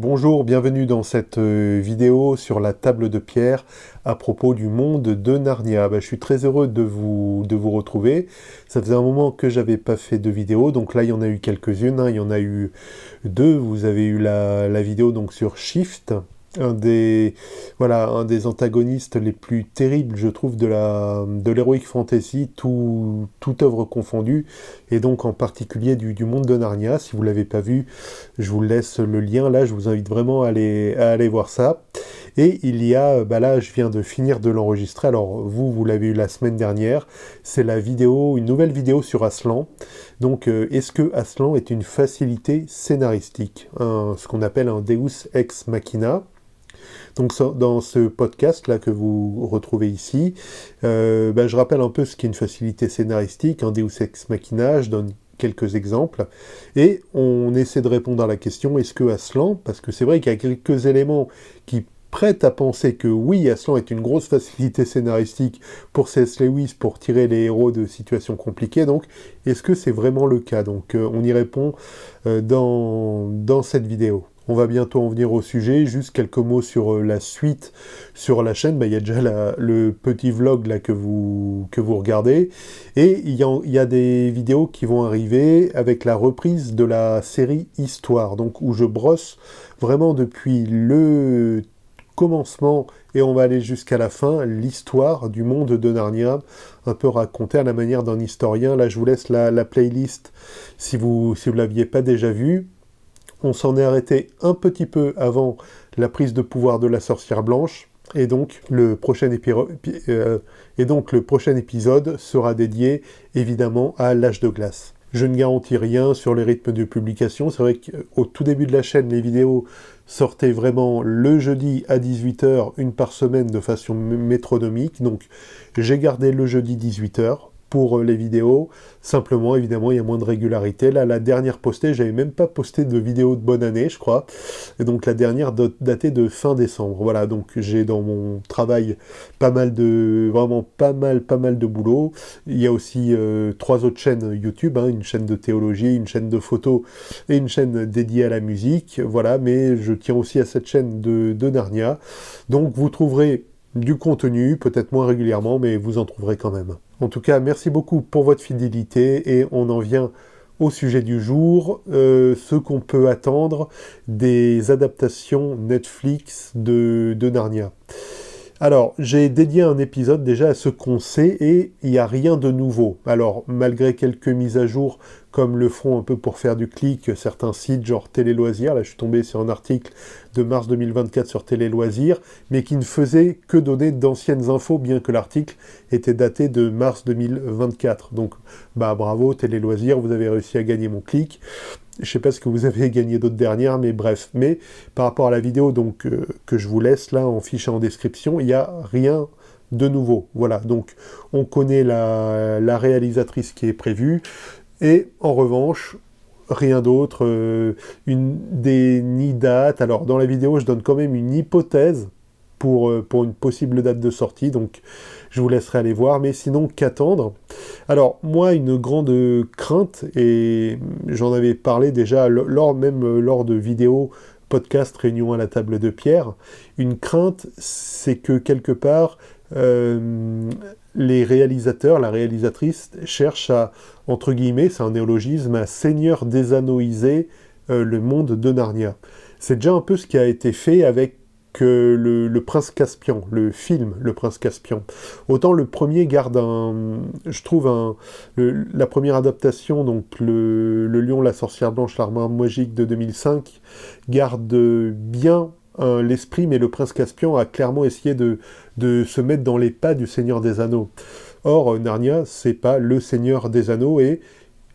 Bonjour, bienvenue dans cette vidéo sur la table de pierre à propos du monde de Narnia. Je suis très heureux de vous retrouver. Ça faisait un moment que j'avais pas fait de vidéo, donc là il y en a eu quelques-unes, hein. Il y en a eu deux. Vous avez eu la vidéo donc sur Shift, un des antagonistes les plus terribles, je trouve, de l'heroic fantasy, toute œuvre confondue, et donc en particulier du monde de Narnia. Si vous l'avez pas vu, je vous laisse le lien là, je vous invite vraiment à aller voir ça. Et il y a, là je viens de finir de l'enregistrer, alors vous l'avez eu la semaine dernière, c'est une nouvelle vidéo sur Aslan. Donc est-ce que Aslan est une facilité scénaristique, ce qu'on appelle un Deus ex machina? Donc dans ce podcast là que vous retrouvez ici, je rappelle un peu ce qu'est une facilité scénaristique, un Deus ex machina, je donne quelques exemples, et on essaie de répondre à la question, est-ce que Aslan, parce que c'est vrai qu'il y a quelques éléments qui prêtent à penser que oui, Aslan est une grosse facilité scénaristique pour C.S. Lewis pour tirer les héros de situations compliquées, donc est-ce que c'est vraiment le cas? Donc on y répond dans cette vidéo. On va bientôt en venir au sujet, juste quelques mots sur la suite sur la chaîne. Il y a déjà le petit vlog là que vous regardez, et il y a des vidéos qui vont arriver avec la reprise de la série Histoire, donc où je brosse vraiment depuis le commencement et on va aller jusqu'à la fin, l'histoire du monde de Narnia, un peu racontée à la manière d'un historien. Là je vous laisse la playlist si vous l'aviez pas déjà vue. On s'en est arrêté un petit peu avant la prise de pouvoir de la sorcière blanche, et donc le prochain épisode sera dédié évidemment à l'âge de glace. Je ne garantis rien sur les rythmes de publication. C'est vrai qu'au tout début de la chaîne, les vidéos sortaient vraiment le jeudi à 18h, une par semaine de façon métronomique. Donc j'ai gardé le jeudi 18h pour les vidéos. Simplement, évidemment, il y a moins de régularité. Là, la dernière postée, j'avais même pas posté de vidéo de bonne année, je crois. Et donc la dernière datée de fin décembre. Voilà, donc j'ai dans mon travail pas mal de boulot. Il y a aussi 3 autres chaînes YouTube, hein, une chaîne de théologie, une chaîne de photos et une chaîne dédiée à la musique. Voilà, mais je tiens aussi à cette chaîne de Narnia. Donc vous trouverez du contenu, peut-être moins régulièrement, mais vous en trouverez quand même. En tout cas, merci beaucoup pour votre fidélité, et on en vient au sujet du jour, ce qu'on peut attendre des adaptations Netflix de Narnia. Alors, j'ai dédié un épisode déjà à ce qu'on sait, et il n'y a rien de nouveau. Alors, malgré quelques mises à jour, comme le font un peu pour faire du clic certains sites, genre Télé Loisirs, là je suis tombé sur un article de mars 2024 sur Télé Loisirs, mais qui ne faisait que donner d'anciennes infos, bien que l'article était daté de mars 2024. Donc, bravo Télé Loisirs, vous avez réussi à gagner mon clic. Je sais pas ce que vous avez gagné d'autres dernières, mais bref. Mais par rapport à la vidéo donc que je vous laisse là en fiche en description, il n'y a rien de nouveau. Voilà, donc on connaît la réalisatrice qui est prévue, et en revanche, rien d'autre, ni date. Alors dans la vidéo, je donne quand même une hypothèse pour une possible date de sortie, donc je vous laisserai aller voir, mais sinon, qu'attendre? Alors, moi, une grande crainte, et j'en avais parlé déjà lors de vidéos, podcast, réunion à la table de pierre, une crainte, c'est que quelque part, les réalisateurs, la réalisatrice, cherchent à, entre guillemets, c'est un néologisme, à seigneur désanoïser le monde de Narnia. C'est déjà un peu ce qui a été fait avec le Prince Caspian, le film Le Prince Caspian. Autant le premier garde la première adaptation, donc le Lion, la sorcière blanche, l'armoire magique de 2005, garde bien l'esprit, mais le Prince Caspian a clairement essayé de se mettre dans les pas du Seigneur des Anneaux. Or, Narnia, c'est pas le Seigneur des Anneaux, et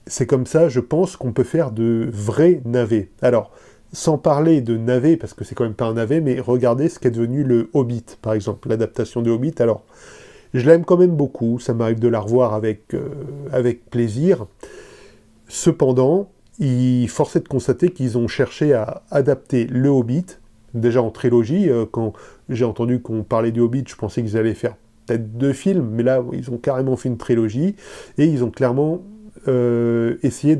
c'est comme ça, je pense, qu'on peut faire de vrais navets. Alors, sans parler de navet, parce que c'est quand même pas un navet, mais regardez ce qu'est devenu le Hobbit, par exemple, l'adaptation de Hobbit. Alors, je l'aime quand même beaucoup, ça m'arrive de la revoir avec plaisir. Cependant, force est de constater qu'ils ont cherché à adapter le Hobbit, déjà en trilogie. Quand j'ai entendu qu'on parlait du Hobbit, je pensais qu'ils allaient faire peut-être 2 films, mais là, ils ont carrément fait une trilogie, et ils ont clairement essayé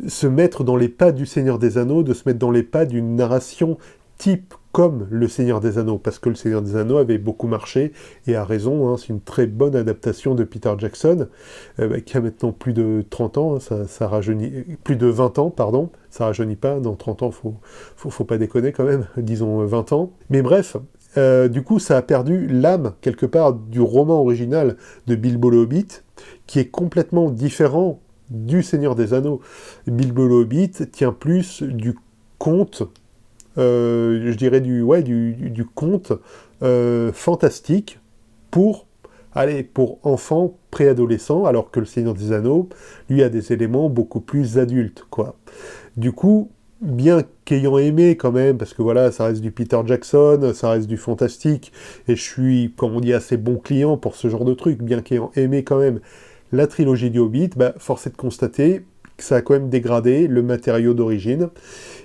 se mettre dans les pas du Seigneur des Anneaux, de se mettre dans les pas d'une narration type comme le Seigneur des Anneaux, parce que le Seigneur des Anneaux avait beaucoup marché, et a raison, hein, c'est une très bonne adaptation de Peter Jackson, qui a maintenant plus de 30 ans, hein, ça rajeunit, plus de 20 ans, pardon, ça rajeunit pas, dans 30 ans, faut pas déconner quand même, disons 20 ans. Mais bref, du coup, ça a perdu l'âme, quelque part, du roman original de Bilbo le Hobbit, qui est complètement différent du Seigneur des Anneaux. Bilbo le Hobbit tient plus du conte, je dirais du conte fantastique pour enfants préadolescents, alors que le Seigneur des Anneaux, lui, a des éléments beaucoup plus adultes, quoi. Du coup, bien qu'ayant aimé quand même, parce que voilà, ça reste du Peter Jackson, ça reste du fantastique, et je suis, comme on dit, assez bon client pour ce genre de truc, bien qu'ayant aimé quand même la trilogie du Hobbit, force est de constater que ça a quand même dégradé le matériau d'origine.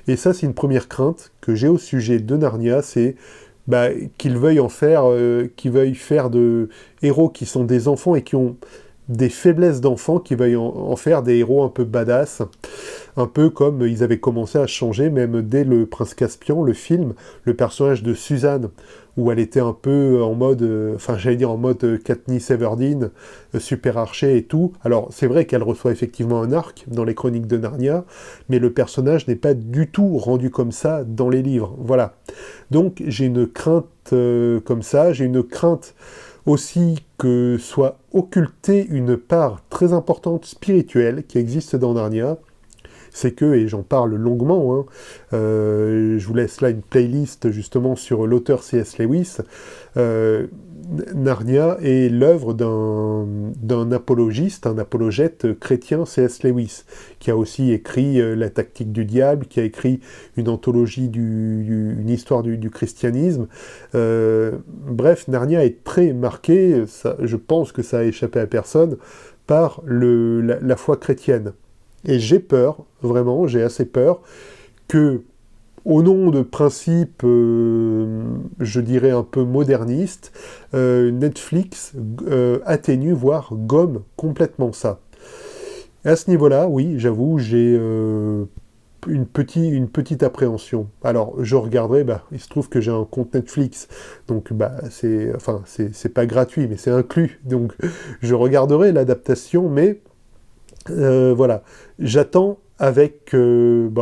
Et ça, c'est une première crainte que j'ai au sujet de Narnia, c'est qu'ils veuillent faire de héros qui sont des enfants et qui ont des faiblesses d'enfants, qui veuillent en faire des héros un peu badass, un peu comme ils avaient commencé à changer, même dès Le Prince Caspian, le film, le personnage de Suzanne, où elle était un peu en mode, en mode Katniss Everdeen, super archer et tout. Alors, c'est vrai qu'elle reçoit effectivement un arc dans les Chroniques de Narnia, mais le personnage n'est pas du tout rendu comme ça dans les livres. Voilà. Donc, j'ai une crainte comme ça, j'ai une crainte aussi que soit occultée une part très importante spirituelle qui existe dans Narnia. C'est que, et j'en parle longuement, hein, je vous laisse là une playlist justement sur l'auteur C.S. Lewis, Narnia est l'œuvre d'un apologiste, un apologète chrétien, C.S. Lewis, qui a aussi écrit La tactique du diable, qui a écrit une anthologie, une histoire du christianisme. Bref, Narnia est très marqué, je pense que ça a échappé à personne, par la foi chrétienne. Et j'ai peur, vraiment, j'ai assez peur, que, au nom de principes, je dirais un peu modernistes, Netflix atténue, voire gomme complètement ça. Et à ce niveau-là, oui, j'avoue, j'ai une petite appréhension. Alors, je regarderai, il se trouve que j'ai un compte Netflix, donc c'est pas gratuit, mais c'est inclus, donc je regarderai l'adaptation, mais voilà, j'attends avec,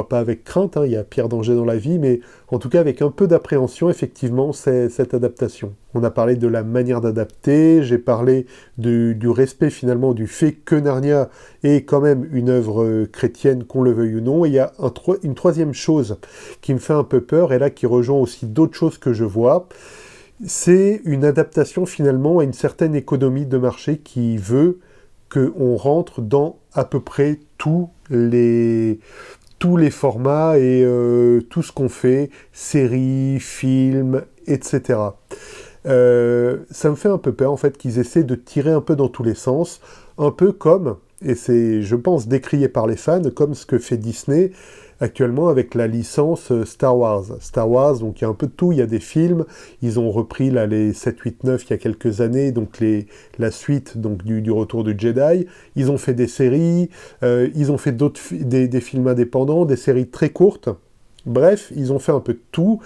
pas avec crainte, hein, il y a pire danger dans la vie, mais en tout cas avec un peu d'appréhension, effectivement, cette adaptation. On a parlé de la manière d'adapter, j'ai parlé du respect finalement du fait que Narnia est quand même une œuvre chrétienne, qu'on le veuille ou non, et il y a une troisième chose qui me fait un peu peur, et là qui rejoint aussi d'autres choses que je vois, c'est une adaptation finalement à une certaine économie de marché qui veut qu'on rentre dans à peu près tous les formats et tout ce qu'on fait, séries, films, etc. Ça me fait un peu peur en fait qu'ils essaient de tirer un peu dans tous les sens, un peu comme, et c'est je pense décrié par les fans, comme ce que fait Disney actuellement avec la licence Star Wars. Star Wars, donc il y a un peu de tout, il y a des films, ils ont repris là les 7, 8, 9 il y a quelques années, donc la suite donc, du Retour du Jedi, ils ont fait des séries, ils ont fait des films indépendants, des séries très courtes, bref, ils ont fait un peu de tout,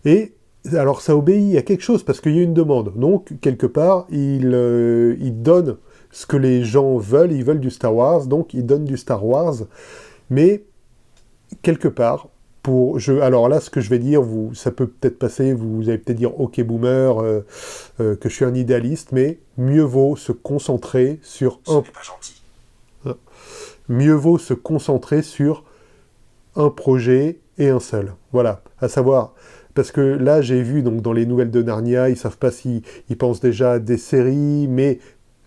et alors ça obéit à quelque chose, parce qu'il y a une demande, donc quelque part, ils donnent ce que les gens veulent, ils veulent du Star Wars, donc ils donnent du Star Wars, mais quelque part, alors là, ce que je vais dire, ça peut peut-être passer, vous allez peut-être dire « Ok, boomer, que je suis un idéaliste », mais mieux vaut se concentrer sur mieux vaut se concentrer sur un projet et un seul. Voilà, à savoir, parce que là, j'ai vu donc dans les nouvelles de Narnia, ils savent pas s'ils pensent déjà à des séries, mais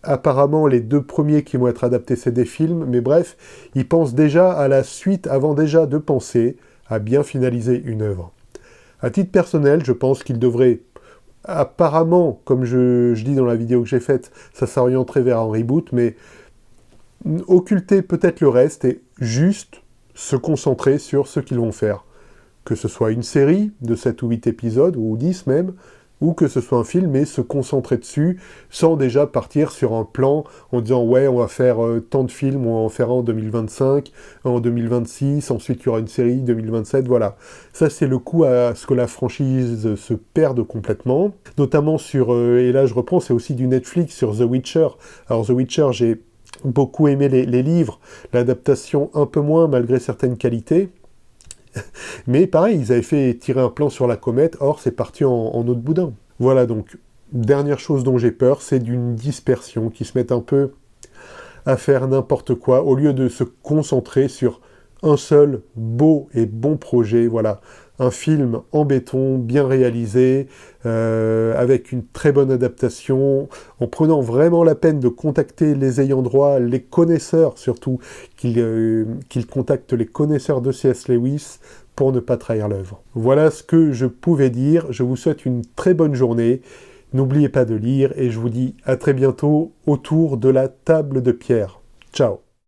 apparemment, les 2 premiers qui vont être adaptés, c'est des films, mais bref, ils pensent déjà à la suite, avant déjà de penser à bien finaliser une œuvre. À titre personnel, je pense qu'ils devraient, apparemment, comme je dis dans la vidéo que j'ai faite, ça s'orienterait vers un reboot, mais occulter peut-être le reste et juste se concentrer sur ce qu'ils vont faire. Que ce soit une série de 7 ou 8 épisodes, ou 10 même, ou que ce soit un film et se concentrer dessus sans déjà partir sur un plan en disant ouais on va faire tant de films, on va en faire un en 2025, un en 2026, ensuite il y aura une série 2027, voilà. Ça c'est le coup à ce que la franchise se perde complètement, notamment sur, et là je reprends, c'est aussi du Netflix sur The Witcher. Alors The Witcher, j'ai beaucoup aimé les livres, l'adaptation un peu moins malgré certaines qualités, mais pareil, ils avaient fait tirer un plan sur la comète, or c'est parti en autre boudin. Voilà, donc, dernière chose dont j'ai peur, c'est d'une dispersion, qui se mette un peu à faire n'importe quoi, au lieu de se concentrer sur un seul beau et bon projet, voilà. Un film en béton, bien réalisé, avec une très bonne adaptation, en prenant vraiment la peine de contacter les ayants droit, les connaisseurs surtout, qu'ils contactent les connaisseurs de C.S. Lewis pour ne pas trahir l'œuvre. Voilà ce que je pouvais dire, je vous souhaite une très bonne journée, n'oubliez pas de lire et je vous dis à très bientôt autour de la table de pierre. Ciao.